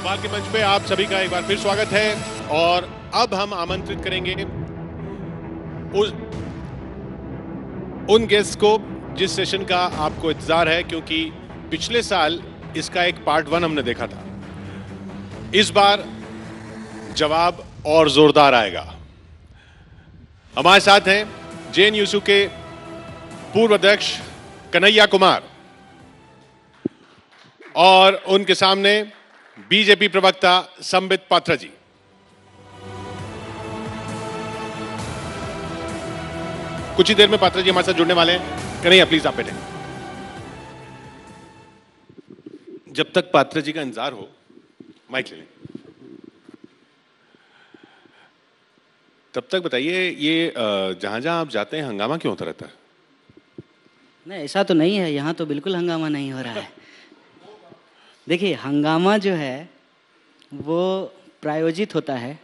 सवाल के मंच पे आप सभी का एक बार फिर स्वागत है और अब हम आमंत्रित करेंगे उन गेस्ट को जिस सेशन का आपको इंतजार है, क्योंकि पिछले साल इसका एक पार्ट 1 हमने देखा था। इस बार जवाब और जोरदार आएगा। हमारे साथ हैं जेएनयू के पूर्व अध्यक्ष कन्हैया कुमार और उनके सामने बीजेपी प्रवक्ता संबित पात्रा जी। कुछ ही देर में पात्रा जी हमारे साथ जुड़ने वाले हैं। कन्हैया प्लीज आप बैठे। जब तक पात्रा जी का इंतजार हो, माइक ले लें। तब तक बताइए, ये जहां जहां आप जाते हैं हंगामा क्यों होता रहता है? नहीं, ऐसा तो नहीं है। यहाँ तो बिल्कुल हंगामा नहीं हो रहा है। देखिए, हंगामा जो है वो प्रायोजित होता है,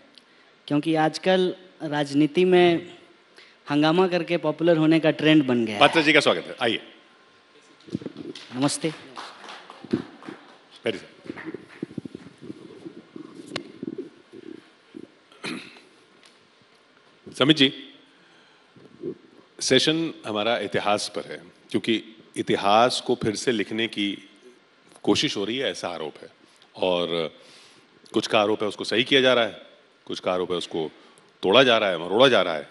क्योंकि आजकल राजनीति में हंगामा करके पॉपुलर होने का ट्रेंड बन गया है। पात्रा जी का स्वागत है, आइए। नमस्ते। वेरी समित जी, सेशन हमारा इतिहास पर है, क्योंकि इतिहास को फिर से लिखने की कोशिश हो रही है, ऐसा आरोप है। और कुछ का आरोप है उसको सही किया जा रहा है, कुछ का आरोप है उसको तोड़ा जा रहा है, मरोड़ा जा रहा है।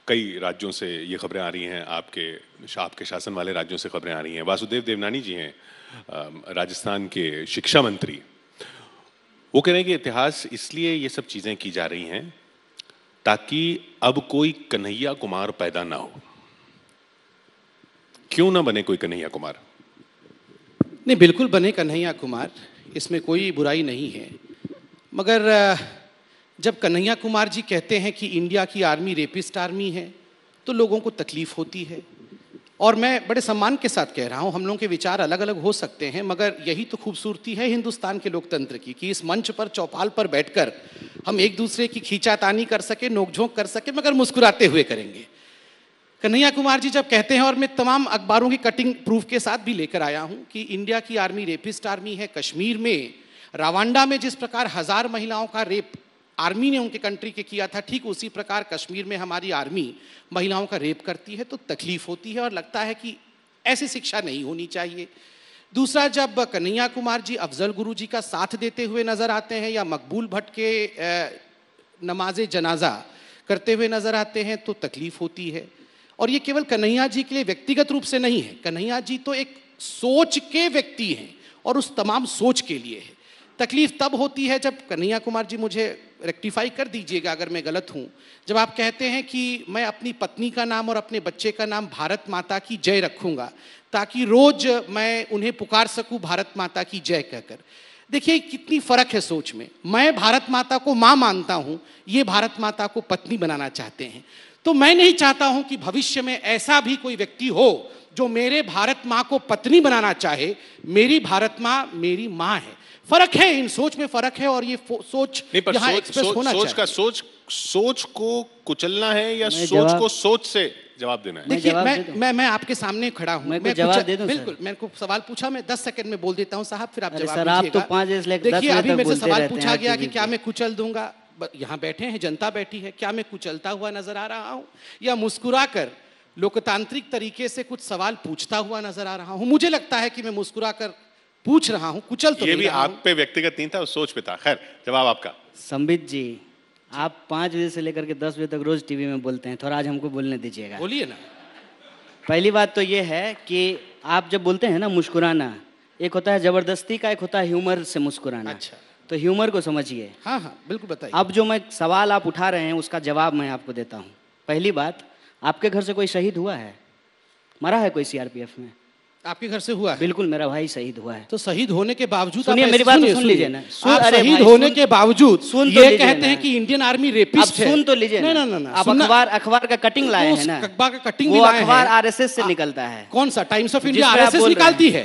कई राज्यों से ये खबरें आ रही हैं, आपके शासन वाले राज्यों से खबरें आ रही हैं। वासुदेव देवनानी जी हैं राजस्थान के शिक्षा मंत्री, वो कह रहे हैं कि इतिहास इसलिए ये सब चीजें की जा रही हैं ताकि अब कोई कन्हैया कुमार पैदा ना हो। क्यों ना बने कोई कन्हैया कुमार? नहीं, बिल्कुल बने कन्हैया कुमार, इसमें कोई बुराई नहीं है। मगर जब कन्हैया कुमार जी कहते हैं कि इंडिया की आर्मी रेपिस्ट आर्मी है, तो लोगों को तकलीफ होती है। और मैं बड़े सम्मान के साथ कह रहा हूँ, हम लोगों के विचार अलग अलग हो सकते हैं, मगर यही तो खूबसूरती है हिंदुस्तान के लोकतंत्र की, कि इस मंच पर चौपाल पर बैठकर हम एक दूसरे की खींचातानी कर सके, नोकझोंक कर सके, मगर मुस्कुराते हुए करेंगे। कन्हैया कुमार जी जब कहते हैं, और मैं तमाम अखबारों की कटिंग प्रूफ के साथ भी लेकर आया हूं, कि इंडिया की आर्मी रेपिस्ट आर्मी है। कश्मीर में रवांडा में जिस प्रकार 1000 महिलाओं का रेप आर्मी ने उनके कंट्री के किया था, ठीक उसी प्रकार कश्मीर में हमारी आर्मी महिलाओं का रेप करती है, तो तकलीफ होती है और लगता है कि ऐसी शिक्षा नहीं होनी चाहिए। दूसरा, जब कन्हैया कुमार जी अफजल गुरु जी का साथ देते हुए नजर आते हैं या मकबूल भट्ट के नमाज जनाजा करते हुए नजर आते हैं, तो तकलीफ होती है। और ये केवल कन्हैया जी के लिए व्यक्तिगत रूप से नहीं है, कन्हैया जी तो एक सोच के व्यक्ति हैं और उस तमाम सोच के लिए है। तकलीफ तब होती है जब, कन्हैया कुमार जी मुझे रेक्टिफाई कर दीजिएगा अगर मैं गलत हूं, जब आप कहते हैं कि मैं अपनी पत्नी का नाम और अपने बच्चे का नाम भारत माता की जय रखूंगा, ताकि रोज मैं उन्हें पुकार सकूं भारत माता की जय कहकर। देखिए कितनी फर्क है सोच में। मैं भारत माता को मां मानता हूं, ये भारत माता को पत्नी बनाना चाहते हैं। तो मैं नहीं चाहता हूं कि भविष्य में ऐसा भी कोई व्यक्ति हो जो मेरे भारत मां को पत्नी बनाना चाहे। मेरी भारत मां मेरी मां है। फर्क है, इन सोच में फर्क है, और ये सोच यहां एक्सप्रेस होना चाहिए। सोच को कुचलना है या सोच को सोच से जवाब देना है? देखिए, मैं आपके सामने खड़ा हूं, मैं जवाब दे दूं? बिल्कुल, मैंने को सवाल पूछा, मैं 10 सेकंड में बोल देता हूं साहब, फिर आप जवाब दीजिएगा। आप तो 5 देखिए, अभी मेरे से सवाल पूछा गया कि क्या मैं कुचल दूंगा। यहाँ बैठे हैं, जनता बैठी है, क्या मैं कुचलता हुआ नजर आ रहा हूं या मुस्कुराकर लोकतांत्रिक तरीके से कुछ सवाल पूछता हुआ नजर आ रहा हूं? मुझे लगता है कि मैं मुस्कुराकर पूछ रहा हूं, कुचल तो ये भी आप पे व्यक्तिगत नहीं था, उस सोच पे था। खैर, जवाब आपका। संबित जी, आप 5 बजे से लेकर के 10 बजे तक रोज टीवी में बोलते हैं, थोड़ा आज हमको बोलने दीजिएगा। बोलिए ना। पहली बात तो ये है कि आप जब बोलते हैं ना मुस्कुराना, एक होता है जबरदस्ती का, एक होता है ह्यूमर से मुस्कुराना। अच्छा, तो ह्यूमर को समझिए। हाँ हाँ बिल्कुल बताइए। अब जो मैं सवाल आप उठा रहे हैं उसका जवाब मैं आपको देता हूँ। पहली बात, आपके घर से कोई शहीद हुआ है? मरा है कोई सीआरपीएफ में? आपके घर से हुआ है? बिल्कुल, मेरा भाई शहीद हुआ है। तो शहीद होने के बावजूद, सुनिए मेरी बात, सुन लीजिए ना। शहीद होने के बावजूद ये कहते हैं कि इंडियन आर्मी रेपिस्ट है। सुन तो लीजिए ना। आप अखबार का कटिंग लाए हैं ना? अखबार का कटिंग वो अखबार आरएसएस से निकलता है। कौन सा? टाइम्स ऑफ इंडिया आरएसएस निकालती है?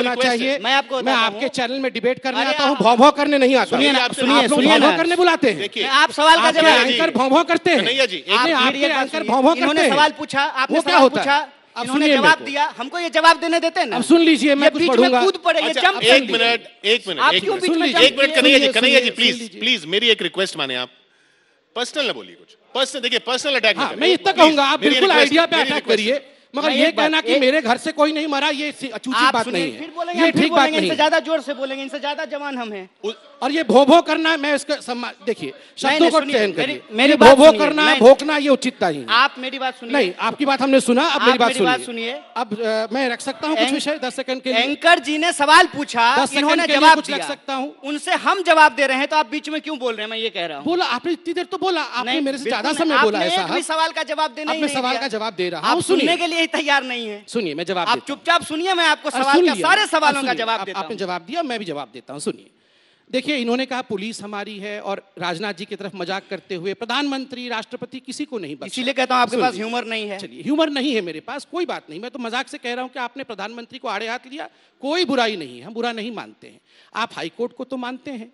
होना request है। चाहिए। मैं आपको मैं बताता आपके हूँ। चैनल में डिबेट करने अरे आता हूँ, आप- भौं भौं करने नहीं आता। सुनिए ना, आप सुनिए आप लोग सुनिए भौं भौं ना। करने बुलाते हैं। देखिए आप सवाल का आपके जवाब एंकर भौं भौं करते हैं। कन्हैया जी, नहीं, मेरी आपके एक बात एंकर सुनिए। भौं भौं करते इन्होंने हैं। सवाल पूछा, आपने वो क्या सवाल होता है? पूछा, अब इन्होंने सुनिए जवाब मेरे को। दिया, हमको ये जवाब देने देते हैं ना। अब सुन लीजिए, मैं ये कुछ बीच में पढ़ूंगा। कूद पड़े, ये अच्छा, जंप एक कर मिनट एक मिनट आप एक क्यों मिनट बीच में सुन जंप एक मिनट किए? कन्हैया जी, सुनिए, कन्हैया जी सुनिए, प्लीज सुन लीजिए। प्लीज मेरी एक रिक्वेस्ट माने आप। पर्सनल ना बोलिए कुछ, पर्सनल देखिए, पर्सनल अटैक हाँ, मैं इतना कहूंगा, आप बिल्कुल आइडिया पे अटैक करिए। मगर मैं ये एक बात- कहना कि मेरे घर से कोई नहीं मरा, ये उचित आप बात सुनिए, नहीं फिर है, बोलेंगे, ये हम फिर ठीक बात बोलेंगे, नहीं इनसे है। ज्यादा जोर से बोलेंगे, इनसे ज्यादा जवान हम हैं। और ये भो करना, मैं इसका देखिए शब्दों नहीं, को सुनिए, चयन करिए। मेरी ये बात भो सुनिए, करना, मैं- भोंकना, ये उचित नहीं है। आप मेरी बात सुनिए। नहीं, आपकी बात हमने सुना, अब आप मेरी बात मेरी बात सुनिए। सुनिए। अब मैं रख सकता हूँ कुछ विषय 10 सेकंड के लिए? एंकर जी ने सवाल पूछा, 10 सेकंड इन्होंने के लिए जवाब कुछ दिया, रख सकता हूँ? उनसे हम जवाब दे रहे हैं, तो आप बीच में क्यों बोल रहे हैं? मैं ये कह रहा हूँ। बोला आपने, इतनी देर तो बोला आपने, नहीं, मेरे से बिल्कुल ज्यादा नहीं, समय बोला है आपने एक भी साहब। सवाल का जवाब देने अब ही मैं नहीं सवाल दिया। का जवाब दे रहा आप हूँ, सुनने सुनिए। के लिए ही तैयार नहीं है। सुनिए, मैं जवाब आप देता हूँ। चुपचाप सुनिए, मैं आपको अब सवाल सुन का, लिया। सारे अब सवालों का सुनिए, जवाब अब देता आपने हूँ। जवाब दिया, मैं भी जवाब देता हूँ। सुनिए, देखिए इन्होंने कहा पुलिस हमारी है, और राजनाथ जी की तरफ मजाक करते हुए प्रधानमंत्री, राष्ट्रपति किसी को नहीं बख्शा। इसीलिए कहता हूँ आपके सुन पास लीजिए। ह्यूमर नहीं है। चलिए, ह्यूमर नहीं है मेरे पास, कोई बात नहीं, मैं तो मजाक से कह रहा हूं कि आपने प्रधानमंत्री को आड़े हाथ लिया, कोई बुराई नहीं है, हम बुरा नहीं मानते हैं। आप हाई कोर्ट को तो मानते हैं,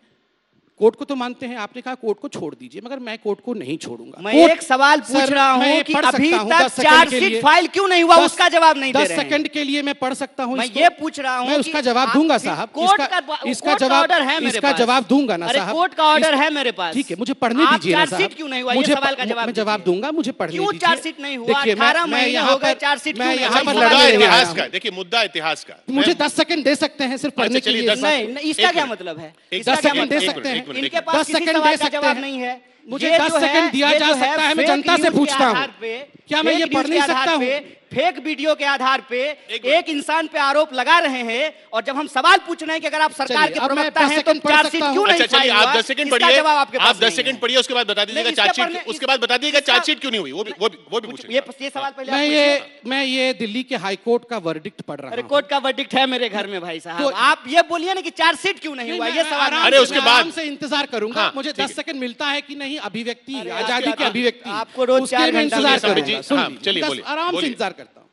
कोर्ट को तो मानते हैं, आपने कहा कोर्ट को छोड़ दीजिए, मगर मैं कोर्ट को नहीं छोड़ूंगा। मैं कोर्ट- एक सवाल पूछ सर, रहा मैं हूं कि पढ़ अभी सकता हूं तक 10 सेकंड के चार्जशीट लिए। फाइल क्यों नहीं हुआ, उसका जवाब नहीं दे 10 रहे हैं। सेकंड के लिए मैं पढ़ सकता हूं मैं इसको? ये पूछ रहा हूं मैं कि उसका जवाब आप दूंगा फिर साहब। कोर्ट इसका का जवाब, ऑर्डर है मेरे इसका पास। जवाब दूंगा ना अरे साहब। कोर्ट का ऑर्डर है मेरे पास। ठीक है, मुझे पढ़ने आप दीजिए ना साहब। चार्जशीट क्यों नहीं हुआ, ये मुझे सवाल का जवाब मैं जवाब दीजिए। दूंगा, मुझे पढ़ने क्यों दीजिए। चार्जशीट नहीं हुआ? देखिए, 18 महीने यहाँ हो गए, पर- चार्जशीट मैं क्यों नहीं यहाँ हुआ? पर मुद्दा लड़ने नहीं आया इतिहास हूं। का देखिए, मुद्दा इतिहास का। मुझे 10 सेकंड दे सकते हैं सिर्फ पढ़ने के चलिए, लिए? 10 नहीं, इसका क्या मतलब है? एक इसका 10 क्या सेकंड दे मतलब है? सकते हैं? एक मिनट, इनके 10 पास किसी सेकंड सवाल दे का सकते जवाब हैं? नहीं है। मुझे ये 10 जो है, सेकंड दिया ये जा जो है सकता है, मैं फेक जनता से न्यूज़ के पूछता हूं। आधार पे, क्या मैं फेक ये पढ़ न्यूज़ नहीं के आधार सकता हूं? पे, फेक वीडियो के आधार पे एक इंसान पे आरोप लगा रहे हैं, और जब हम सवाल पूछ रहे हैं कि अगर आप सरकार चलिए, के अब मैं प्रवक्ता 10 हैं तो सेकंड पढ़ चार्जशीट सकता हूं। क्यों नहीं अच्छा चलिए, फाइल आप हुआ? 10 सेकंड इसका पढ़िए, जवाब आपके पास आप 10 नहीं सेकंड है। पढ़िए, उसके बाद बता दीजिएगा इसके चार्जशीट, पढ़ने- उसके बाद बता दीजिएगा इसका- चार्जशीट क्यों नहीं हुई, वो भी पूछिएगा। ये सवाल पहले आप मैं पूछिए। ये दिल्ली के हाई कोर्ट का वर्डिक्ट पढ़ रहा अरे हूं। कोर्ट का वर्डिक्ट है मेरे घर में भाई साहब, तो- आप ये बोलिए ना कि चार्जशीट क्यों नहीं हुआ, ये सवाल आराम अरे से- उसके मैं बाद- आराम से इंतजार करूंगा। हाँ, मुझे ठीक 10 सेकंड मिलता है कि नहीं, अभिव्यक्ति, अरे आजादी की आप- अभिव्यक्ति, आपको रोज उसके 4 लिए मैं घंटा इंतजार मिलता है। करूंगा। सुन हाँ, लीजिए, चलिए, 10 बोलिए, आराम से बोलिए। इंतजार करता हूं।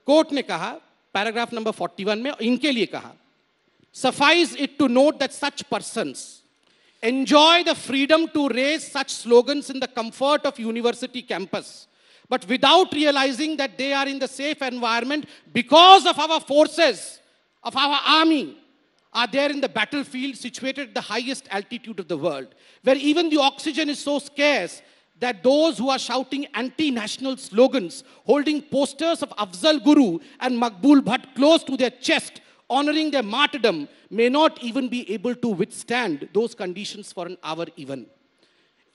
कोर्ट ने कहा, पैराग्राफ नंबर 41 में इनके लिए कहा, suffice it to note that such persons enjoy the freedom to raise such slogans in the comfort of university campus, but without realizing that they are in the safe environment because of our forces, of our army, are there in the battlefield situated at the highest altitude of the world, where even the oxygen is so scarce that those who are shouting anti-national slogans, holding posters of Afzal Guru and Maqbool Bhatt close to their chest, honoring their martyrdom, may not even be able to withstand those conditions for an hour even.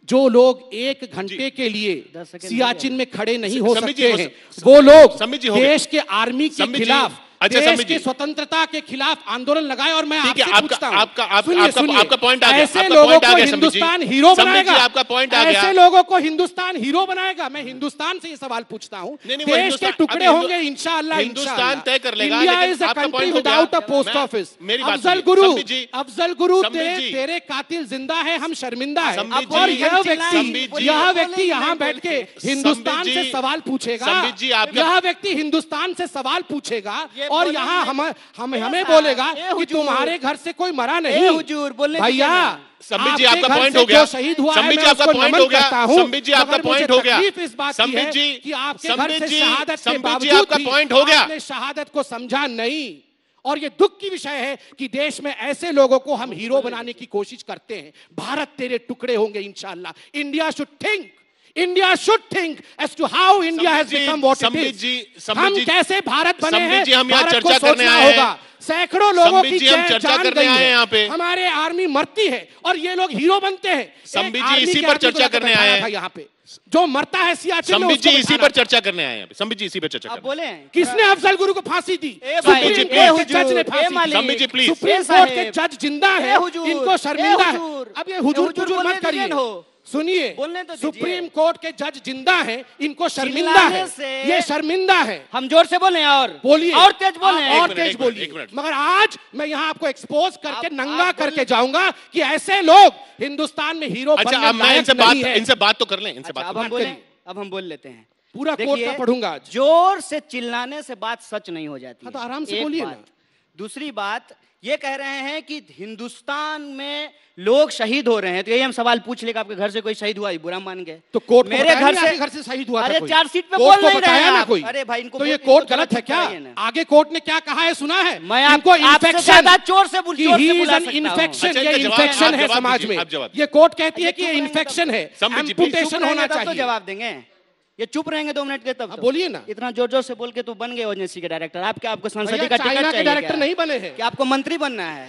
जो लोग 1 घंटे के लिए 10 second Siachen में खड़े नहीं हो सम्मी जी, सकते हैं, वो- वो लोग सम्मी जी, हो गया। देश के आर्मी के सम्मी जी, खिलाफ, अच्छा, देश सम्मी की जी। स्वतंत्रता के खिलाफ आंदोलन लगाए। और मैं ठीक है, आपसे आपका पूछता हूं, आपका सुनिए, आपका सुनिए, आपका पॉइंट आ गया, ऐसे आपका लोगों पॉइंट आ को गया, सम्मी जी। हिंदुस्तान हीरो सम्मी जी, बनाएगा, आपका पॉइंट आ गया। ऐसे लोगों को हिंदुस्तान हीरो बनाएगा। मैं हिंदुस्तान से ये सवाल पूछता हूं, नहीं, वो देश के हिंदुस्तान- टुकड़े अभी होंगे इंशाअल्लाह। हिंदुस्तान तय कर लेगा, इंडिया लेकिन इज अ आपका कंट्री पॉइंट हो गया। विदाउट अ पोस्ट मैं- ऑफिस। मेरी बात अफजल सुनिए, गुरु, सम्मी जी, अफजल गुरु, सम्मी जी। तेरे कातिल जिंदा है, हम शर्मिंदा है। सम्मी जी, और यह सम्मी व्यक्ति जी, यह व्यक्ति यहाँ बैठ के हिंदुस्तान सम्मी से जी, सवाल पूछेगा, सम्मी जी, आपका- यह व्यक्ति हिंदुस्तान से सवाल पूछेगा ये और बोलेंगे यहाँ नहीं। हमें बोलेगा ए कि हुजूर, तुम्हारे घर से कोई मरा ए नहीं। हुजूर, बोलने दीजिए भैया, ना। सम्मी जी, आपके आपका घर पॉइंट से हो गया। जो शहीद हुआ है, सम्मी जी, मैं आपका उसको पॉइंट नमन हो गया। करता हूं। सम्मी जी, आपका मगर मुझे पॉइंट हो गया। तकलीफ इस बात की सम्मी है जी, कि आपके सम्मी घर से जी, शहादत के सम्मी जी, बावजूद आपका भी पॉइंट हो गया। आपने शहादत को समझा नहीं। और ये दुख की विषय है कि देश में ऐसे लोगों को हम हीरो बनाने की कोशिश करते हैं। भारत तेरे टुकड़े होंगे इंशाअल्लाह। India should think, India should think as to how India has become what it is. हम कैसे भारत बने हैं, भारत को सोचना होगा। सैकड़ों लोगों की जान गई है, हमारे आर्मी मरती है और ये लोग हीरो बनते हैं। सम्मी जी, इसी पर चर्चा करने आए हैं यहाँ पे। जो मरता है सियाचिन में, सम्मी जी, उसको इसी बैठाना पर चर्चा करने आए हैं। सम्मी जी, इसी पर चर्चा आप करने बोले किसने अफजल गुरु को फांसी दी? ए भाई, सुप्रीम ए कोर्ट के जज ने हुजूर, ए फांसी मालिक, दी। सम्मी जी, प्लीज। सुप्रीम कोर्ट के जज जिंदा है, ए हुजूर, इनको शर्मिंदा ए है। हुजूर, अब ये ए हुजूर हुजूर पुजूर बोलने मत करिए, दीजिए हो। सुनिए, बोलने तो दीजिए। सुप्रीम कोर्ट के जज जिंदा है, इनको शर्मिंदा चिल्लाने है, से- ये शर्मिंदा है। हम जोर से बोले और बोलिए, और तेज बोले आप और एक तेज मिनट, बोलिए। एक मिनट। मगर आज मैं यहाँ आपको एक्सपोज करके आप नंगा करके बोलिए। जाऊंगा कि ऐसे लोग हिंदुस्तान में हीरो अच्छा, बनने अब मैं लायक नहीं है। इनसे बात तो कर लें, इनसे बात अब तो हम कर बोले, करिए। अब हम बोल लेते हैं। पूरा कोर्ट का पढ़ूंगा आज। जोर से चिल्लाने से बात सच नहीं हो जाती हाँ, तो है। आराम से एक बोलिए बात। ना। दूसरी बात, ये कह रहे हैं कि हिंदुस्तान में लोग शहीद हो रहे हैं, तो यही हम सवाल पूछ लेगा आपके घर से कोई शहीद हुआ, बुरा मान गए तो कोर्ट को मेरे बताया घर नहीं से आपके घर से शहीद हुआ था अरे कोई? चार्जशीट पे कोर्ट बोल को नहीं रहे बताया हैं ना आप। कोई? अरे भाई, इनको तो ये बोल- कोर्ट इनको गलत है क्या? बताइए ना। आगे कोर्ट ने क्या कहा है सुना है? मैं इनको आपसे infection- ज्यादा जोर से कि जोर he से is बुला an सकता हूं। infection, अच्छा, ये इनका जवाब- इन्फेक्शन आप है जवाब समाज दीजिए, में। आप जवाब ये कोर्ट कहती है चुप कि ये रहेंगे इन्फेक्शन है, सम्मी जी, please एम्पुटेशन चुप रहेंगे होना तब तो चाहिए। जवाब देंगे। ये चुप रहेंगे 2 मिनट के तब तो। बोलिए ना। इतना जोर जोर से बोल के तो बन गए ओजेंसी के डायरेक्टर। आप क्या, आपको संसदीय भैया का टिकट चाइना के चाहिए डायरेक्टर क्या? नहीं बने हैं। क्या आपको मंत्री बनना है?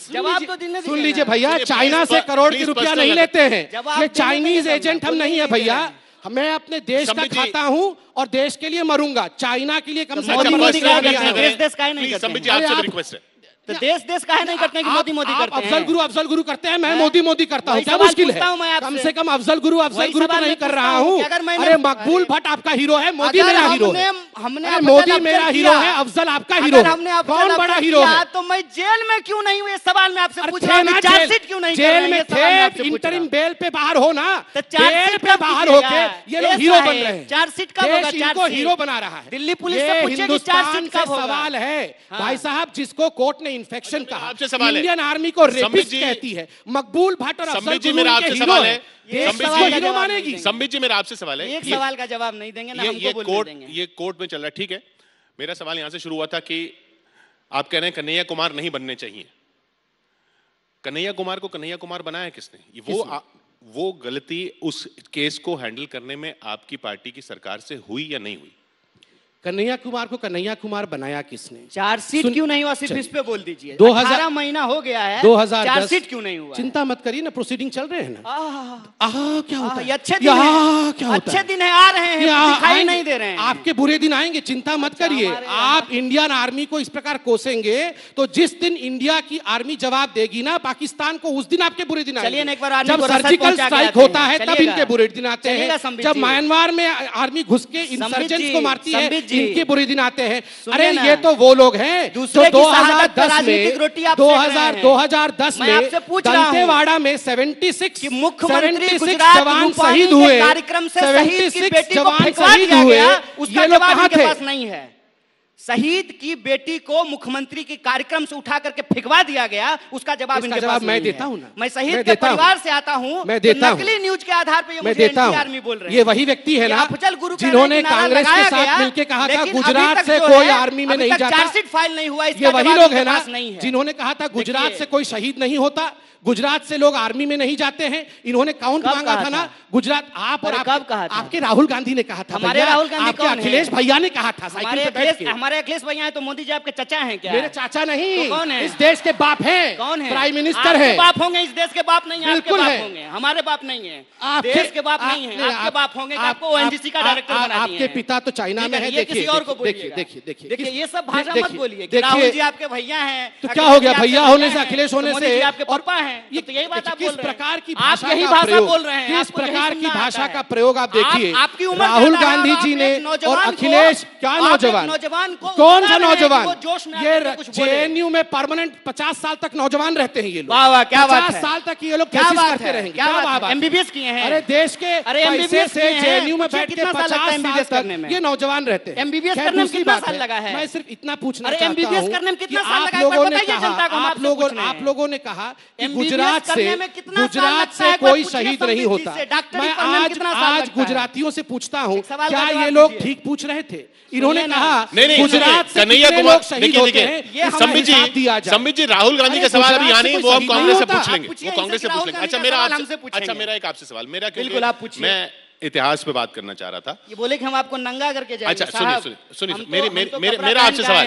जवाब तो दिन सुन लीजिए भैया, चाइना से करोड़ की रुपया नहीं लेते हैं, ये चाइनीज एजेंट हम नहीं है भैया। मैं अपने देश का खाता हूँ और देश के लिए मरूंगा, चाइना के लिए कम से कम मोदी क्या करते हैं? देश देश का नहीं करते संबित जी, आपसे रिक्वेस्ट है। तो देश देश का है नहीं करते कि मोदी मोदी करते हैं? अफजल गुरु करते हैं, मैं मोदी मोदी करता हूँ, क्या मुश्किल है? कम से कम अफजल गुरु तो नहीं कर रहा हूँ। अरे मकबूल भट्ट आपका हीरो है, मोदी मेरा हीरो है। हमने मोदी मेरा हीरो है, अफजल आपका हीरो है, कौन बड़ा हीरो है? तो मैं जेल में क्यों नहीं हूँ? सवाल मैं आपसे पूछ रहा हूँ। चार्जशीट क्यों नहीं? जेल में थे, इंटरिम बेल पे बाहर हो ना, बेल पे बाहर होके ये लोग हीरो बन रहे हैं। चार्जशीट कब होगा? इनको हीरो बना रहा है दिल्ली पुलिस से पूछिए कि चार्जशीट कब होगा? सवाल है भाई साहब, जिसको कोर्ट ने इन्फेक्शन कहा, आपसे सवाल है। इंडियन आर्मी को रेपिस्ट कहती है, मकबूल भट्ट और अफजल गुरु मेरा आपसे सवाल है। हीरो मानेगी? संबित जी, मेरा आपसे सवाल है। एक सवाल का जवाब नहीं देंगे ना, हमको बोलने देंगे। ये कोर्ट में चल रहा है, ठीक है। मेरा सवाल यहां से शुरू हुआ था कि आप कह रहे हैं कन्हैया कुमार नहीं बनने चाहिए। कन्हैया कुमार को कन्हैया कुमार बनाया किसने? वो गलती उस केस को हैंडल करने में आपकी पार्टी की सरकार से हुई या नहीं हुई? कन्हैया कुमार को कन्हैया कुमार बनाया किसने? चार्जशीट क्यों नहीं हुआ? सिर्फ इस पे बोल दीजिए। 18 महीना हो गया है, 2010 चार्जशीट क्यों नहीं हुआ? चिंता मत करिए ना, प्रोसीडिंग चल रहे हैं ना। क्या होता है? अच्छे दिन है, क्या होता अच्छे दिन है, आ रहे हैं, दिखाई नहीं दे रहे हैं। आपके बुरे दिन आएंगे, चिंता मत करिए। आप इंडियन आर्मी को इस प्रकार कोसेंगे तो जिस दिन इंडिया की आर्मी जवाब देगी ना पाकिस्तान को, उस दिन आपके बुरे दिन आएंगे। जब सर्जिकल स्ट्राइक होता है तब इनके बुरे दिन आते हैं। जब म्यांमार में आर्मी घुस के इंसर्जेंट्स को मारती है, इनके बुरे दिन आते हैं। अरे ये तो वो लोग हैं जो 2010 में दंतेवाड़ा में 76 मुख्यमंत्री जवान शहीद हुए, कार्यक्रम से शहीद की बेटी को जवान फेंकवा शहीद दिया हुए, गया, उसका ये लोग जवाब कहाँ इनके थे? पास नहीं है। शहीद की बेटी को मुख्यमंत्री के कार्यक्रम से उठा करके फेंकवा दिया गया, उसका जवाब इनके पास नहीं है। मैं देता हूं ना, मैं शहीद के परिवार से आता हूं, मैं देता हूं, नकली न्यूज के आधार पर मैं देता हूं। आर्मी बोल रहे हैं। ये वही व्यक्ति है ना अफजल गुरु जिन्होंने कांग्रेस के साथ मिलकर कहा था गुजरात से कोई आर्मी में नहीं जाता। चार्जशीट फाइल नहीं हुआ, ये वही लोग है ना जिन्होंने कहा था गुजरात से कोई शहीद नहीं होता, गुजरात से लोग आर्मी में नहीं जाते हैं। इन्होंने काउंट मांगा था ना गुजरात। आप और आपके राहुल गांधी ने कहा था, हमारे राहुल गांधी कौन है? अखिलेश भैया ने कहा था साइकिल पे बैठ के। हमारे अखिलेश भैया हैं तो मोदी जी आपके चाचा हैं क्या? मेरे चाचा नहीं, तो कौन है? इस देश के बाप हैं। कौन है? प्राइम मिनिस्टर है। बाप होंगे, इस देश के बाप नहीं है। बिल्कुल आपके है। बाप होंगे, हमारे बाप नहीं है। आपके देश के बाप नहीं है, आपके बाप होंगे। आपको ओएनजीसी का डायरेक्टर बना दिए। आपके पिता तो चाइना में है। किसी और को देखिए देखिए, ये सब भाषा मत बोलिए। राहुल जी आपके भैया हैं तो क्या हो गया? भैया होने से, अखिलेश होने से आपके पापा हैं, तो यही बात आप बोल रहे हैं। प्रकार की आप यही भाषा बोल रहे हैं। किस प्रकार की भाषा का प्रयोग आप देखिए। आपकी उम्र राहुल गांधी जी ने और अखिलेश, क्या नौजवान, कौन सा नौजवान? ये जेएनयू में परमानेंट 50 साल तक नौजवान रहते हैं ये लोग। वाह वाह, क्या बात है। 50 साल तक ये लोग थीसिस करते रहेंगे। क्या बात है? एमबीबीएस किए हैं। अरे देश के पैसे से जेएनयू में बैठ के 50 साल तक ये नौजवान रहते हैं। एमबीबीएस करने में कितना साल लगा है? मैं सिर्फ इतना पूछना चाहता हूं, एमबीबीएस करने में कितना साल आप लगा है? लोगों ने बताइए जनता को। आप लोगों ने कहा कि गुजरात से कोई शहीद नहीं होता। मैं आज गुजरातियों से पूछता हूँ, क्या ये लोग ठीक पूछ रहे थे? इन्होंने कहा गुजरात से कितने लोग शहीद होते हैं, संबित जी, राहुल गांधी का सवाल अभी यहाँ नहीं, वो हम कांग्रेस से पूछ लेंगे। वो कांग्रेस से पूछ लेंगे। अच्छा, मेरा एक आपसे सवाल, मेरा बिल्कुल आप पूछिए। मैं इतिहास पे बात करना चाह रहा था। ये बोले कि हम आपको नंगा करके जाएंगे। अच्छा सुनिए, मेरा आपसे सवाल,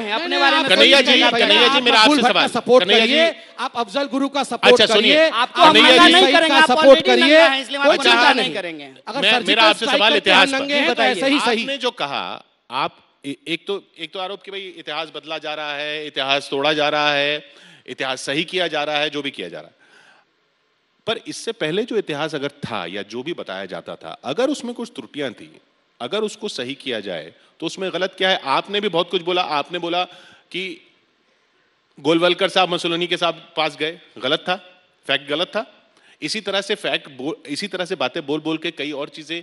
कन्हैया जी, मेरा आपसे सवाल, सपोर्ट करिए। आप अफजल गुरु का सपोर्ट करिए, कन्हैया जी का सपोर्ट करिए, कोई चिंता नहीं करेंगे। अगर मेरा आपसे सवाल इतिहास पर सही आपने जो कहा, आप एक तो आरोप कि भाई इतिहास बदला जा रहा है, इतिहास तोड़ा जा रहा है, इतिहास सही किया जा रहा है, जो भी किया जा रहा है, पर इससे पहले जो इतिहास अगर था या जो भी बताया जाता था, अगर उसमें कुछ त्रुटियां थी, अगर उसको सही किया जाए तो उसमें गलत क्या है? आपने भी बहुत कुछ बोला। आपने बोला कि गोलवलकर साहब मुसोलिनी के साथ पास गए, गलत था, फैक्ट गलत था। इसी तरह से बातें बोल के कई और चीजें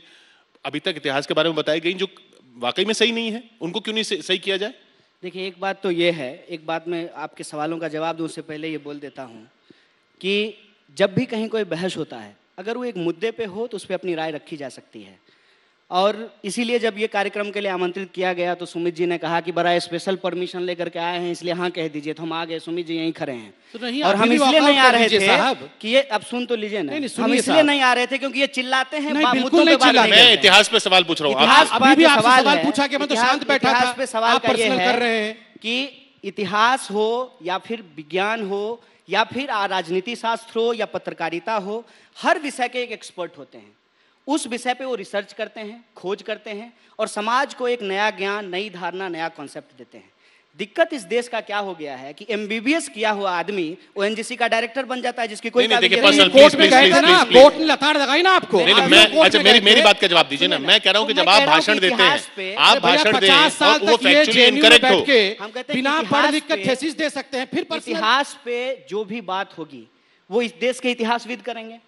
अभी तक इतिहास के बारे में बताई गई जो वाकई में सही नहीं है। उनको क्यों नहीं सही किया जाए? देखिए, एक बात तो ये है, एक बात मैं आपके सवालों का जवाब दूं उससे पहले ये बोल देता हूं कि जब भी कहीं कोई बहस होता है, अगर वो एक मुद्दे पे हो तो उस पर अपनी राय रखी जा सकती है। और इसीलिए जब ये कार्यक्रम के लिए आमंत्रित किया गया तो सुमित जी ने कहा कि बड़ा स्पेशल परमिशन लेकर के आए हैं, इसलिए हाँ कह दीजिए। तो हम आ गए, सुमित जी यहीं खड़े हैं। तो नहीं, और हम इसलिए नहीं आ रहे थे साहब कि ये, अब सुन तो लीजिए ना, नहीं, हम इसलिए नहीं आ रहे थे क्योंकि ये चिल्लाते हैं, नहीं, बिल्कुल मुद्दों पे नहीं बात चिल्लाते। नहीं मैं करते हैं। इतिहास पे सवाल पूछ रहा हूँ। इतिहास अभी भी जो आपसे सवाल है, पूछा कि मैं तो शांत बैठा इतिहास था, पे सवाल आप का ये पर्सनल है कर रहे हैं। कि इतिहास हो या फिर विज्ञान हो या फिर राजनीति शास्त्र हो या पत्रकारिता हो, हर विषय के एक एक्सपर्ट होते हैं। उस विषय पे वो रिसर्च करते हैं, खोज करते हैं और समाज को एक नया ज्ञान, नई धारणा, नया कॉन्सेप्ट देते हैं। दिक्कत इस देश का क्या हो गया है कि एमबीबीएस किया हुआ आदमी ओएनजीसी का डायरेक्टर बन जाता है, जिसकी कोई देखिए, काबिलियत नहीं। कोर्ट में गए थे ना, कोर्ट ने लताड़ लगाई ना आपको। नहीं, नहीं, मैं अच्छा मेरी बात का जवाब दीजिए ना। मैं कह रहा हूँ कि जब आप भाषण देते हैं, आप भाषण दें और वो फैक्चुअली इनकरेक्ट हो, हम कहते हैं बिना पढ़ लिख कर थीसिस दे सकते हैं, फिर इतिहास पे जो भी बात होगी वो इस देश के इतिहासविद करेंगे।